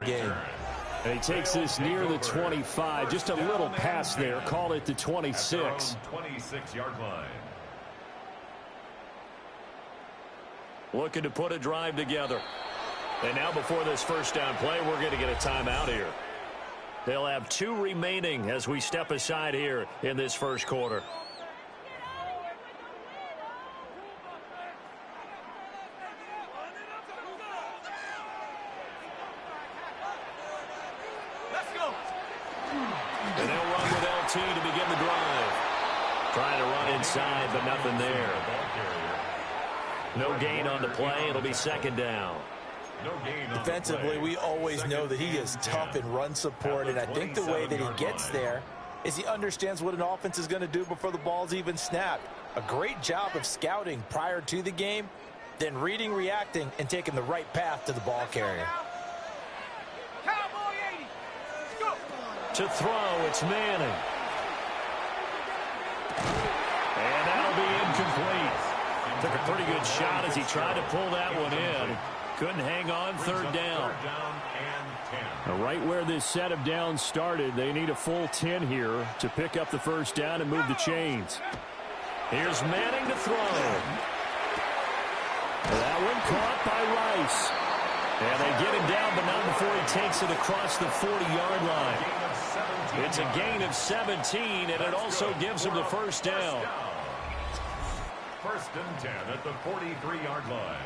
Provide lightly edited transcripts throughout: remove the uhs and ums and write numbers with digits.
game. And he takes this near the 25, just a little pass there, call it the 26. 26-yard line. Looking to put a drive together. And now before this first down play, we're going to get a timeout here. They'll have 2 remaining as we step aside here in this first quarter. And they'll run with LT to begin the drive. Trying to run inside, but nothing there. No gain on the play. It'll be second down. Defensively, we always know that he is tough in run support, and I think the way that he gets there is he understands what an offense is going to do before the ball's even snapped. A great job of scouting prior to the game, then reading, reacting, and taking the right path to the ball carrier. To throw, it's Manning. And that'll be incomplete. Took a pretty good shot as he tried to pull that one in. Couldn't hang on, third down. Right where this set of downs started, they need a full 10 here to pick up the first down and move the chains. Here's Manning to throw. That one caught by Rice. And they get him down, but not before he takes it across the 40-yard line. It's a gain of 17, and it also gives him the first down. First and 10 at the 43-yard line.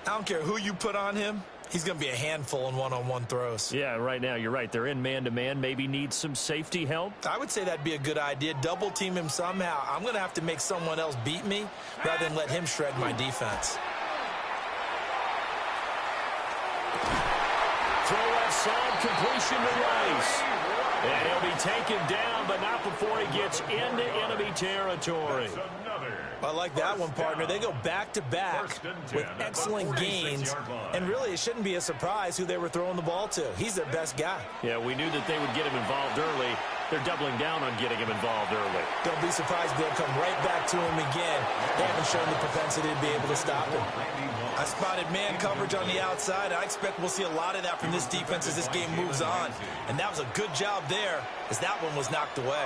I don't care who you put on him. He's going to be a handful in one-on-one throws. Yeah, right now, you're right. They're in man-to-man. Maybe need some safety help. I would say that'd be a good idea. Double team him somehow. I'm going to have to make someone else beat me rather than let him shred my defense. Throw left side, completion to Rice. And he'll be taken down, but not before he gets into enemy territory. I like that one, partner. They go back-to-back with excellent gains, and really it shouldn't be a surprise who they were throwing the ball to. He's their best guy. Yeah, we knew that they would get him involved early. They're doubling down on getting him involved early. Don't be surprised they'll come right back to him again. They haven't shown the propensity to be able to stop him. I spotted man coverage on the outside. I expect we'll see a lot of that from this defense as this game moves on. And that was a good job there as that one was knocked away.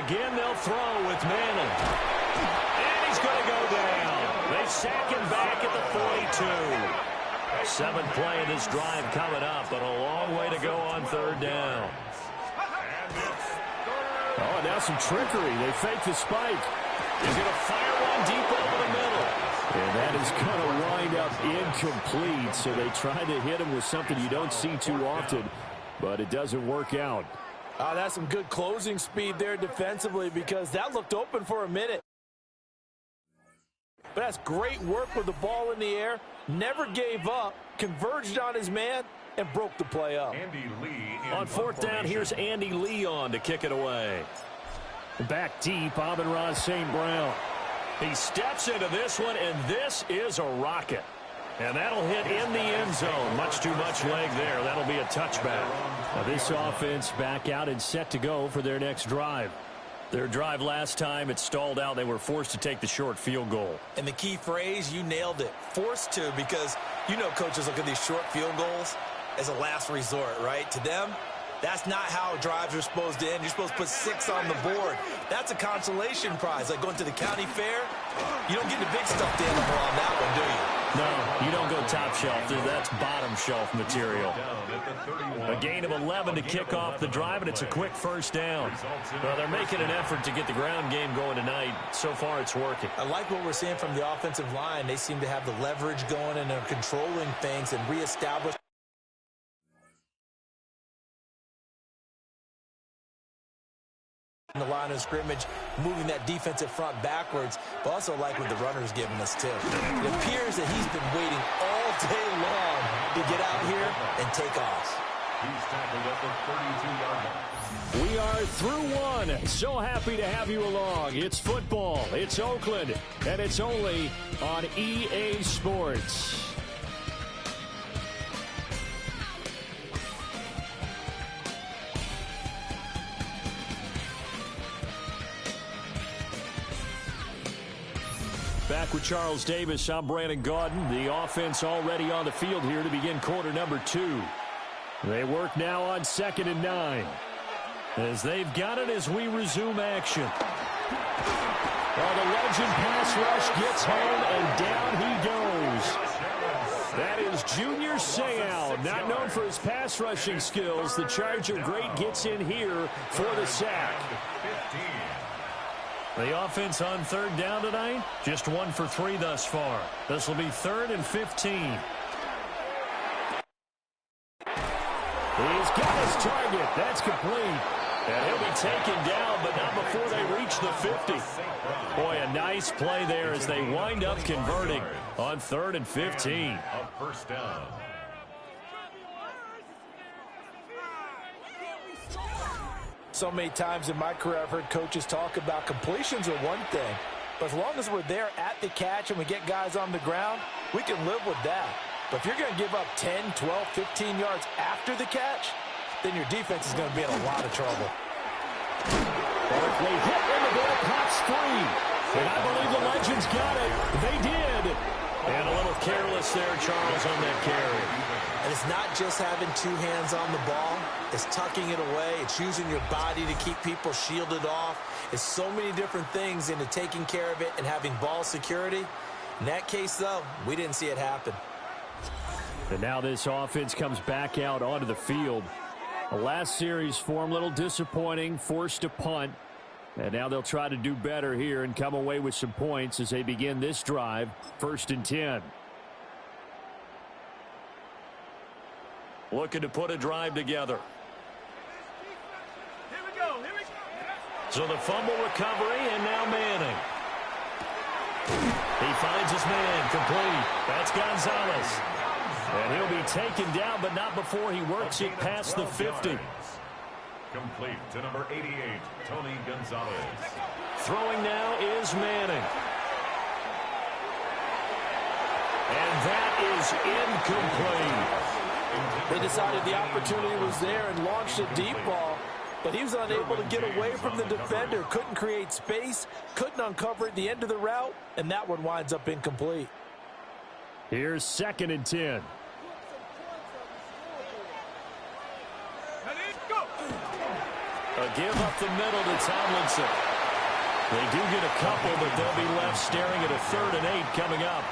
Again, they'll throw with Manning. And he's going to go down. They sack him back at the 42. 7th play of this drive coming up, but a long way to go on third down. Oh, now some trickery. They fake the spike. He's going to fire one deep over the middle. And that is going to wind up incomplete. So they try to hit him with something you don't see too often, but it doesn't work out. That's some good closing speed there defensively because that looked open for a minute. But that's great work with the ball in the air. Never gave up, converged on his man, and broke the play up. Andy Lee on 4th down, here's Andy Lee on to kick it away. Back deep, Amon-Ra St. Brown. He steps into this one, and this is a rocket. And that'll hit in the end zone. Much too much leg there. That'll be a touchback. Now this offense back out and set to go for their next drive. Their drive last time, it stalled out. They were forced to take the short field goal. And the key phrase, you nailed it. Forced to, because you know coaches look at these short field goals as a last resort, right? To them, that's not how drives are supposed to end. You're supposed to put 6 on the board. That's a consolation prize. Like going to the county fair, you don't get the big stuffed animal on that one, do you? No, you don't go top shelf. That's bottom shelf material. A gain of 11 to kick off the drive, and it's a quick first down. Well, they're making an effort to get the ground game going tonight. So far, it's working. I like what we're seeing from the offensive line. They seem to have the leverage going and are controlling things and reestablish the line of scrimmage, moving that defensive front backwards, but also like what the runner's giving us too. It appears that he's been waiting all day long to get out here and take off. He's tackled at the 32-yard line. We are through one. So happy to have you along. It's football, it's Oakland, and it's only on EA Sports. Back with Charles Davis, I'm Brandon Gaudin. The offense already on the field here to begin quarter number 2. They work now on 2nd and 9. As they've got it as we resume action. Well, the legend pass rush gets home, and down he goes. That is Junior Seau, not known for his pass rushing skills. The Charger great gets in here for the sack. The offense on 3rd down tonight, just 1 for 3 thus far. This will be 3rd and 15. He's got his target. That's complete. And he'll be taken down, but not before they reach the 50. Boy, a nice play there as they wind up converting on 3rd and 15. A first down. So many times in my career I've heard coaches talk about completions are one thing, but as long as we're there at the catch and we get guys on the ground, we can live with that. But if you're going to give up 10, 12, 15 yards after the catch, then your defense is going to be in a lot of trouble. Barkley hit in the ball, pops free. And I believe the Legends got it. They did. And a little careless there, Charles, on that carry. And it's not just having 2 hands on the ball. It's tucking it away. It's using your body to keep people shielded off. It's so many different things into taking care of it and having ball security. In that case, though, we didn't see it happen. And now this offense comes back out onto the field. The last series form, a little disappointing, forced to punt. And now they'll try to do better here and come away with some points as they begin this drive, 1st and 10. Looking to put a drive together. Here we go. So the fumble recovery, and now Manning. He finds his man, complete. That's Gonzalez. And he'll be taken down, but not before he works it past the 50. Complete to number 88, Tony Gonzalez. Throwing now is Manning. And that is incomplete. They decided the opportunity was there and launched a deep ball, but he was unable to get away from the defender, couldn't create space, couldn't uncover at the end of the route, and that one winds up incomplete. Here's 2nd and 10. A give up the middle to Tomlinson. They do get a couple, but they'll be left staring at a 3rd and 8 coming up.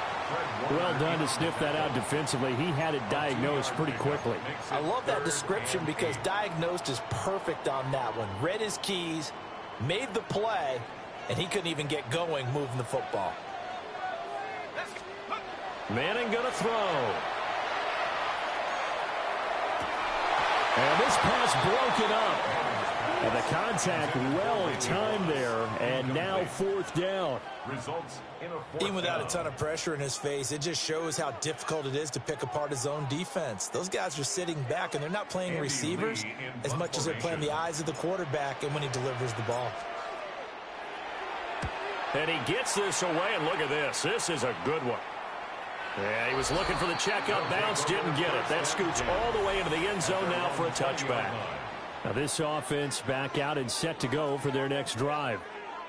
Well done to sniff that out defensively. He had it diagnosed pretty quickly. I love that description because diagnosed is perfect on that one. Read his keys, made the play, and he couldn't even get going moving the football. Manning going to throw. And this pass broken up. And the contact well timed there, and now 4th down. Results in a 4th Even without down. a ton of pressure in his face, it just shows how difficult it is to pick apart his own defense. Those guys are sitting back, and they're not playing receivers as much as they're playing the eyes of the quarterback and when he delivers the ball. And he gets this away, and look at this. This is a good one. Yeah, he was looking for the checkup bounce, didn't get it. That scoots all the way into the end zone now for a touchback. Now this offense back out and set to go for their next drive.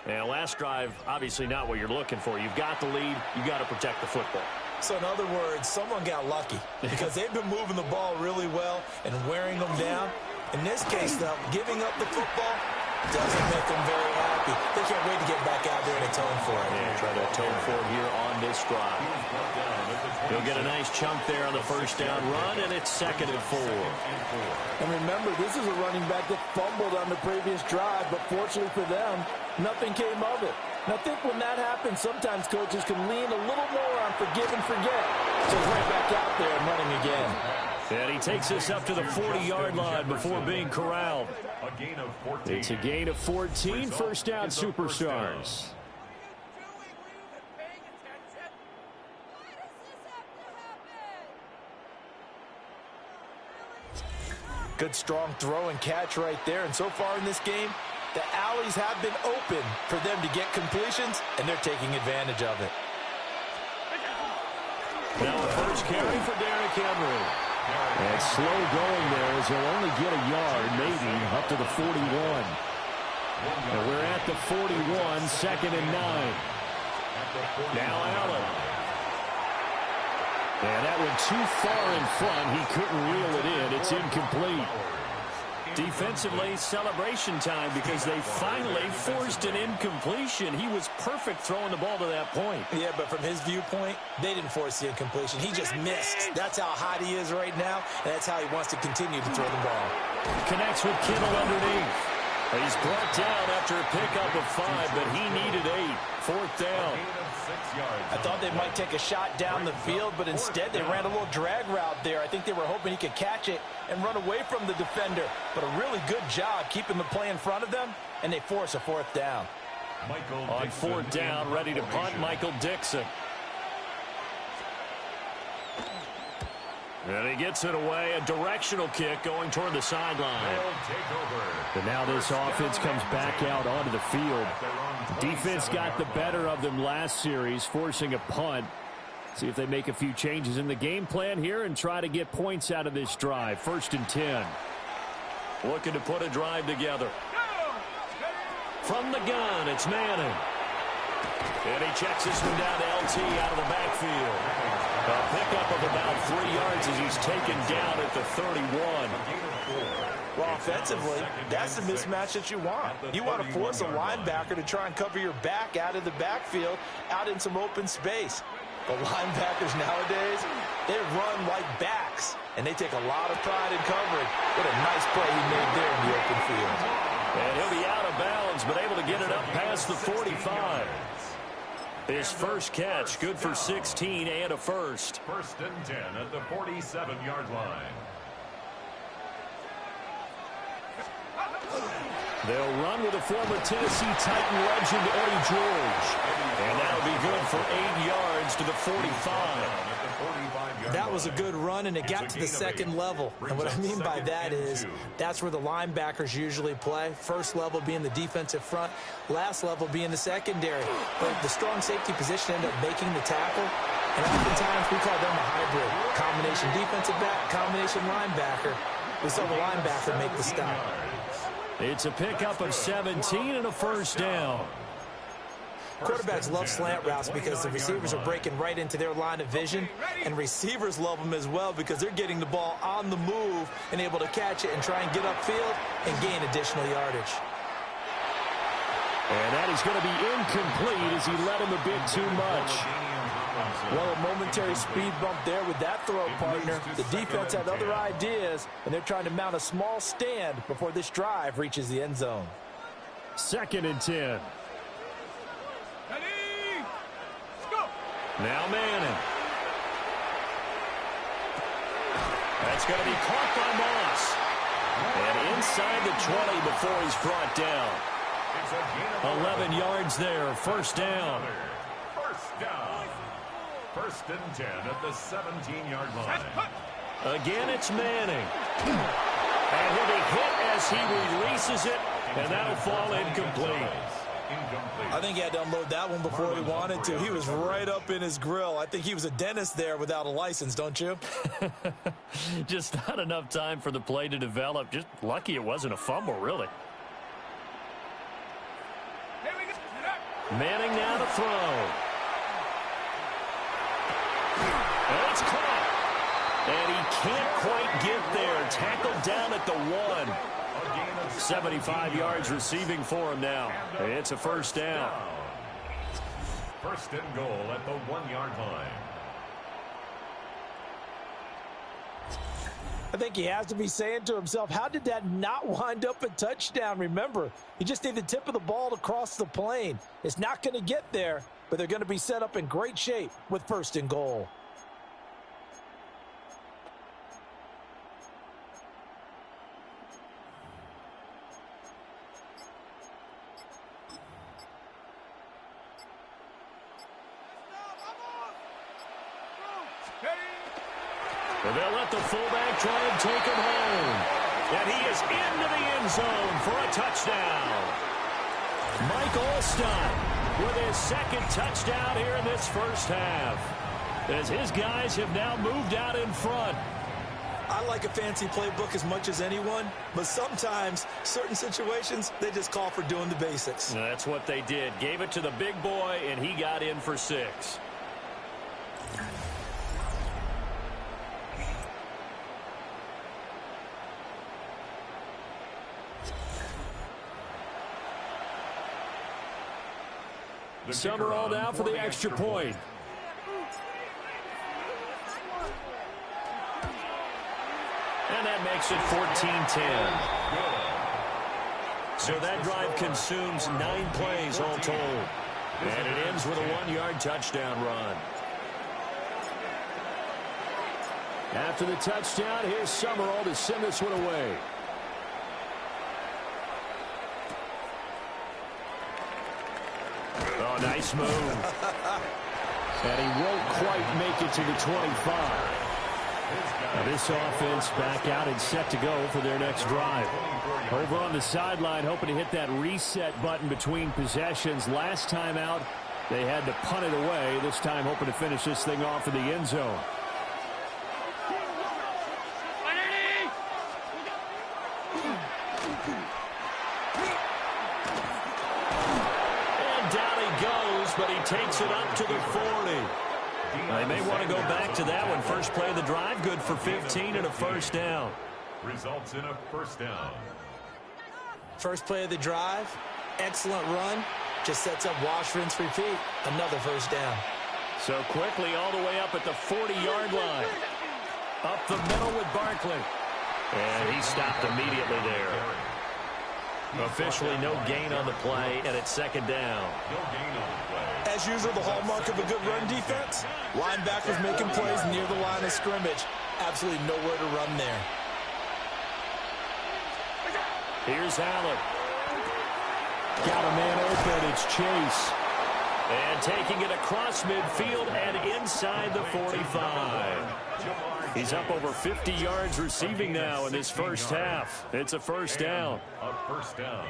And last drive, obviously not what you're looking for. You've got the lead. You've got to protect the football. So in other words, someone got lucky because they've been moving the ball really well and wearing them down. In this case, though, giving up the football doesn't make them very happy. They can't wait to get back out there and atone for it. Yeah, try to atone for it here on this drive. He'll get a nice chunk there on the 1st down run, and it's 2nd and 4. And remember, this is a running back that fumbled on the previous drive, but fortunately for them, nothing came of it. And I think when that happens, sometimes coaches can lean a little more on forgive and forget. So he's right back out there and running again. And he takes us up to the 40-yard line before being corralled. A gain of 14. It's a gain of 14, 1st down Superstars. Good strong throw and catch right there. And so far in this game, the alleys have been open for them to get completions, and they're taking advantage of it. Now a first carry for Derrick Henry. And slow going there as he'll only get a yard, maybe, up to the 41. And we're at the 41, 2nd and 9. Now Allen. And that went too far in front. He couldn't reel it in. It's incomplete. Defensively, celebration time because they finally forced an incompletion. He was perfect throwing the ball to that point. Yeah, but from his viewpoint, they didn't force the incompletion. He just missed. That's how hot he is right now, and that's how he wants to continue to throw the ball. Connects with Kittle underneath. He's brought down after a pickup of 5, but he needed 8. Fourth down. I thought they might take a shot down the field, but instead they ran a little drag route there. I think they were hoping he could catch it and run away from the defender. But a really good job keeping the play in front of them, and they force a fourth down. On fourth down, ready to punt, Michael Dixon. And he gets it away, a directional kick going toward the sideline. And now this offense comes back out onto the field. Defense got the better of them last series, forcing a punt. See if they make a few changes in the game plan here and try to get points out of this drive. 1st and 10. Looking to put a drive together. From the gun, it's Manning. And he checks this one down to LT out of the backfield. A pickup of about 3 yards as he's taken down at the 31. Well, offensively, that's the mismatch that you want. You want to force a linebacker to try and cover your back out of the backfield, out in some open space. The linebackers nowadays, they run like backs, and they take a lot of pride in covering. What a nice play he made there in the open field. And he'll be out of bounds, but able to get it up past the 45. His first catch, good for 16 and a first. 1st and 10 at the 47-yard line. They'll run with a former Tennessee Titan legend, Eddie George. And that'll be good for 8 yards to the 45. That was a good run, and it got to the second level. And what I mean by that is that's where the linebackers usually play. First level being the defensive front, last level being the secondary. But the strong safety position ended up making the tackle. And oftentimes we call them a hybrid. Combination defensive back, combination linebacker. We saw the linebacker make the stop. It's a pickup of 17 and a first down. Quarterbacks love slant routes because the receivers are breaking right into their line of vision, and receivers love them as well because they're getting the ball on the move and able to catch it and try and get upfield and gain additional yardage. And that is going to be incomplete as he led him a bit too much. Well, a momentary speed bump there with that throw, partner. The defense had other ideas, and they're trying to mount a small stand before this drive reaches the end zone. 2nd and 10. Now Manning. That's going to be caught by Moss. And inside the 20 before he's brought down. 11 yards there, first down. First down. 1st and 10 at the 17-yard line. Again, it's Manning. And he'll be hit as he releases it, and that'll fall incomplete. I think he had to unload that one before he wanted to. He was right up in his grill. I think he was a dentist there without a license, don't you? Just not enough time for the play to develop. Just lucky it wasn't a fumble, really. Manning now to throw. And it's caught. And he can't quite get there. Tackled down at the 1. 75 yards receiving for him now. It's a first down. 1st and goal at the 1-yard line. I think he has to be saying to himself, how did that not wind up a touchdown? Remember, he just need the tip of the ball to cross the plane. It's not going to get there, but they're going to be set up in great shape with 1st and goal. And they'll let the fullback try and take him home. And he is into the end zone for a touchdown. Mike Alstott with his 2nd touchdown here in this first half, as his guys have now moved out in front. I like a fancy playbook as much as anyone, but sometimes certain situations, they just call for doing the basics. That's what they did. Gave it to the big boy, and he got in for 6. Summerall now for the extra point. And that makes it 14-10. So that drive consumes 9 plays all told. And it ends with a 1-yard touchdown run. After the touchdown, here's Summerall to send this one away. Oh, nice move. And he won't quite make it to the 25. Now this offense back out and set to go for their next drive. Over on the sideline, hoping to hit that reset button between possessions. Last time out, they had to punt it away. This time hoping to finish this thing off in the end zone. And down he goes, but he takes it up to the 40. They may want to go back to that one. First play of the drive, good for 15 and a first down. Results in a first down. First play of the drive, excellent run. Just sets up wash, rinse, repeat. Another first down. So quickly all the way up at the 40-yard line. Up the middle with Barkley. And he stopped immediately there. Officially no gain on the play, and it's second down. No gain on the play. As usual, the hallmark of a good run defense, linebackers making plays near the line of scrimmage. Absolutely nowhere to run there. Here's Allen. Got a man open. It's Chase. And taking it across midfield and inside the 45. He's up over 50 yards receiving now in this first half. It's a first down. A first down.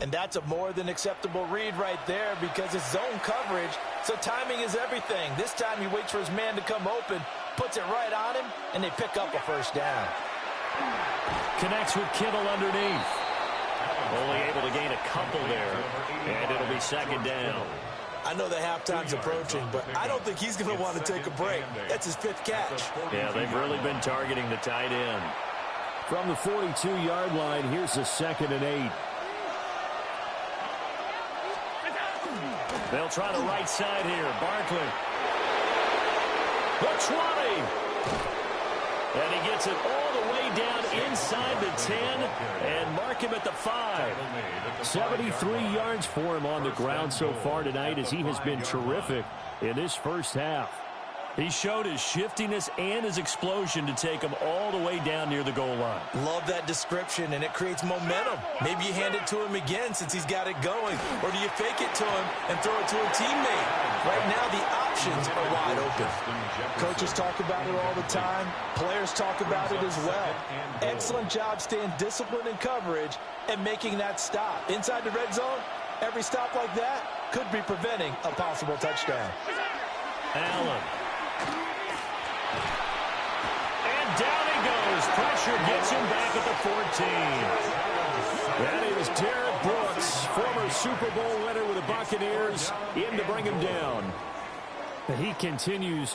And that's a more than acceptable read right there because it's zone coverage, so timing is everything. This time he waits for his man to come open, puts it right on him, and they pick up a first down. Connects with Kittle underneath. Only able to gain a couple there, and it'll be second down. I know the halftime's approaching, but I don't think he's going to want to take a break. That's his 5th catch. Yeah, they've really been targeting the tight end. From the 42-yard line, here's the 2nd and 8. They'll try the right side here. Barkley. The 20. And he gets it all the way down inside the 10 and mark him at the 5. 73 yards for him on the ground so far tonight as he has been terrific in this first half. He showed his shiftiness and his explosion to take him all the way down near the goal line. Love that description, and it creates momentum. Maybe you hand it to him again since he's got it going, or do you fake it to him and throw it to a teammate? Right now, the options are wide open. Coaches talk about it all the time. Players talk about it as well. Excellent job staying disciplined in coverage and making that stop. Inside the red zone, every stop like that could be preventing a possible touchdown. Allen. And down he goes. Pressure gets him back at the 14. That is Derek Brooks, former Super Bowl winner with the Buccaneers, in to bring him down. He continues